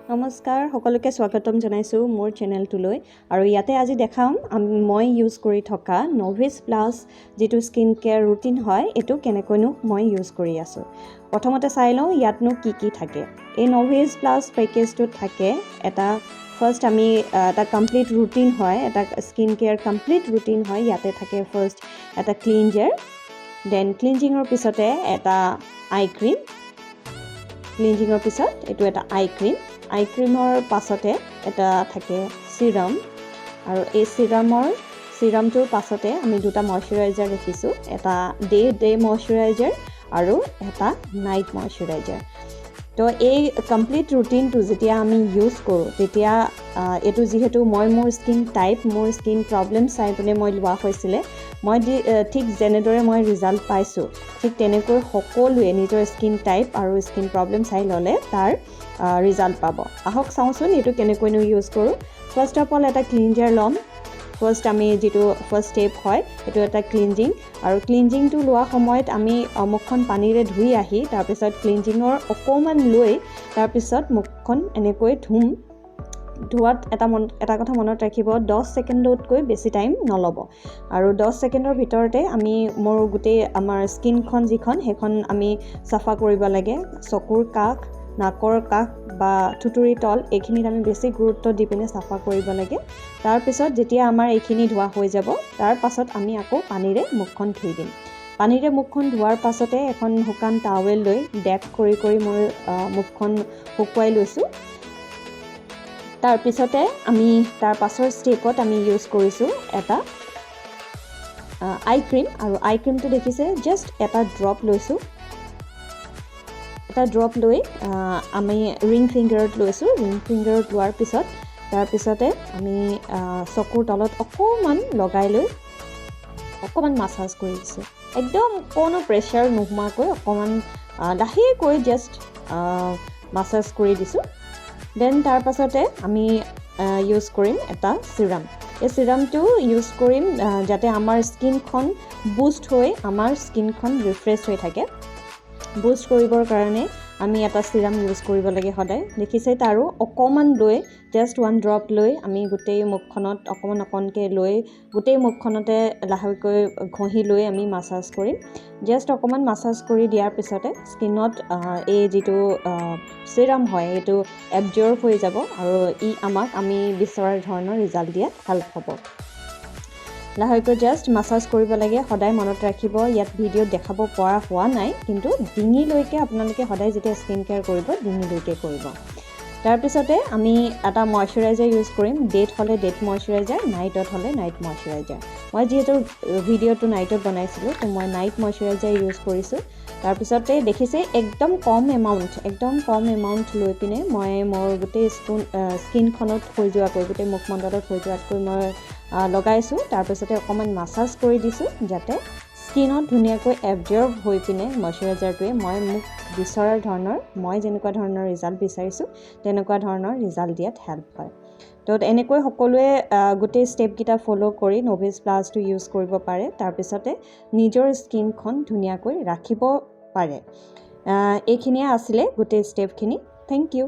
নমস্কাৰ সকলোকে স্বাগতম জনাইছোঁ মোৰ চেনেলটোলৈ আৰু ইয়াতে আজি দেখাম মই ইউজ কৰি থকা নভিছ প্লাছ যেটো স্কিন কেয়াৰ ৰুটিন হয় এটো কেনেকৈনো মই ইউজ কৰি আছোঁ প্ৰথমতে চাই লওঁ ইয়াতনো কি থাকে এই নভিছ প্লাছ পেকেজটোত থাকে এটা ফাৰ্স্ট আমি এটা কমপ্লিট ৰুটিন হয় এটা স্কিন কেয়াৰ কমপ্লিট ৰুটিন হয় ইয়াতে থাকে ফাৰ্স্ট এটা ক্লিনজাৰ দেন ক্লিনজিঙৰ পিছতে এটা আই ক্ৰীম ক্লিনজিঙৰ পিছত এটো এটা আই ক্ৰীমৰ পাছতে এটা থাকে সিৰাম আৰু এই সিৰামটোৰ পাছতে আমি দুটা ময়শ্চাৰাইজাৰ ৰাখিছোঁ এটা ডে ময়শ্চাৰাইজাৰ আৰু এটা নাইট ময়শ্চাৰাইজাৰ তো এই কমপ্লিট ৰুটিনটো যেতিয়া আমি ইউজ কৰোঁ তেতিয়া এটো যেহেতু মোৰ স্কিন টাইপ মোৰ স্কিন প্ৰবলেম চাই পিনে মই লোৱা হৈছিলে মই ঠিক যেনেদৰে মই ৰিজাল্ট পাইছোঁ ঠিক তেনেকৈ সকলোৱে নিজৰ স্কিন টাইপ আৰু স্কিন প্ৰবলেম চাই ল'লে তাৰ ৰিজাল্ট পাব আহক চাওঁচোন এটো কেনেকৈনো ইউজ কৰোঁ ফাৰ্স্ট অফ অল এটা ক্লিনজাৰ ল'ম ফাৰ্স্ট আমি যেটো ফাৰ্স্ট ষ্টেপ হয় এটো এটা ক্লিনজিং আৰু ক্লিনজিংটো লোৱা সময়ত আমি মুখখন পানীৰে ধুই আহি তাৰপিছত ক্লিনজিঙৰ অকমান লৈ তাৰপিছত মুখখন এনেকৈ ধোৱাত এটা কথা মনত ৰাখিব 10 ছেকেণ্ডতকৈ বেছি টাইম নল'ব আৰু 10 ছেকেণ্ডৰ ভিতৰতে আমি মোৰ গোটেই আমাৰ স্কিনখন যিখন সেইখন আমি সাফা কৰিব লাগে চকুৰ কাষ নাকৰ কাষ বা থুতুৰি তল এইখিনিত আমি বেছি গুৰুত্ব দি পিনে সাফা কৰিব লাগে তাৰপিছত যেতিয়া আমাৰ এইখিনি ধোৱা হৈ যাব তাৰ পাছত আমি আকৌ পানীৰে মুখখন ধুই দিম পানীৰে মুখখন ধোৱাৰ পাছতে এখন শুকান টাৱেল লৈ ডেপ কৰি মই মুখখন শুকুৱাই লৈছোঁ তাৰ পিছতে আমি তাৰ পাছৰ ষ্টেপত আমি ইউজ কৰিছোঁ এটা আই ক্ৰীম আৰু আই ক্ৰীমটো দেখিছে জাষ্ট এটা ড্ৰপ লৈছোঁ এটা ড্ৰপ লৈ আমি ৰিং ফিংগাৰত লৈছোঁ ৰিং ফিংগাৰত লোৱাৰ পিছত তাৰপিছতে আমি চকুৰ তলত অকণমান লগাই লৈ অকণমান মাছাজ কৰি দিছোঁ একদম কোনো প্ৰেছাৰ নোহোৱাকৈ অকণমান লাহেকৈ জাষ্ট মাছাজ কৰি দিছোঁ দেন তাৰ পাছতে আমি ইউজ কৰিম এটা সিৰাম এই সিৰামটো ইউজ কৰিম যাতে আমাৰ স্কিনখন বুষ্ট হৈ আমাৰ স্কিনখন ৰিফ্ৰেছ হৈ থাকে বুষ্ট কৰিবৰ কাৰণে আমি এটা সিৰাম ইউজ কৰিব লাগে সদায় দেখিছে তাৰো অকমান লৈ জাষ্ট ওৱান ড্ৰপ লৈ আমি গোটেই মুখখনত অকণকে লৈ গোটেই মুখখনতে লাহেকৈ ঘঁহি লৈ আমি মাছাজ কৰিম জাষ্ট অকমান মাছাজ কৰি দিয়াৰ পিছতে স্কিনত এই যেটো সিৰাম হয় এইটো এবজৰ্ব হৈ যাব আৰু ই আমাক আমি বিচৰাৰ ধৰণৰ ৰিজাল্ট দিয়াত হেল্প হ'ব লাহেকৈ জাষ্ট মাছাজ কৰিব লাগে সদায় মনত ৰাখিব ইয়াত ভিডিঅ'ত দেখাব পৰা হোৱা নাই কিন্তু ডিঙিলৈকে আপোনালোকে সদায় যেতিয়া স্কিন কেয়াৰ কৰিব ডিঙিলৈকে কৰিব তাৰপিছতে আমি এটা ময়শ্চাৰাইজাৰ ইউজ কৰিম ডেট হ'লে ডেট ময়শ্চাৰাইজাৰ নাইটত হ'লে নাইট ময়শ্চাৰাইজাৰ মই যিহেতু ভিডিঅ'টো নাইটত বনাইছিলোঁ তো মই নাইট ময়শ্চাৰাইজাৰ ইউজ কৰিছোঁ তাৰপিছতে দেখিছে একদম কম এমাউণ্ট লৈ পিনে মই মোৰ গোটেই স্কিনখনত হৈ যোৱাকৈ গোটেই মুখমণ্ডলত হৈ যোৱাতকৈ মই লগাইছোঁ তাৰপিছতে অকণমান মাছাজ কৰি দিছোঁ যাতে স্কিনত ধুনীয়াকৈ এবজৰ্ব হৈ পিনে ময়শ্চাৰাইজাৰটোৱে মোক বিচৰাৰ ধৰণৰ মই যেনেকুৱা ধৰণৰ ৰিজাল্ট বিচাৰিছোঁ তেনেকুৱা ধৰণৰ ৰিজাল্ট দিয়াত হেল্প হয় তো এনেকৈ সকলোৱে গোটেই ষ্টেপকেইটা ফ'ল' কৰি নভিছ প্লাছটো ইউজ কৰিব পাৰে তাৰপিছতে নিজৰ স্কিনখন ধুনীয়াকৈ ৰাখিব পাৰে এইখিনিয়ে আছিলে গোটেই ষ্টেপখিনি থেংক ইউ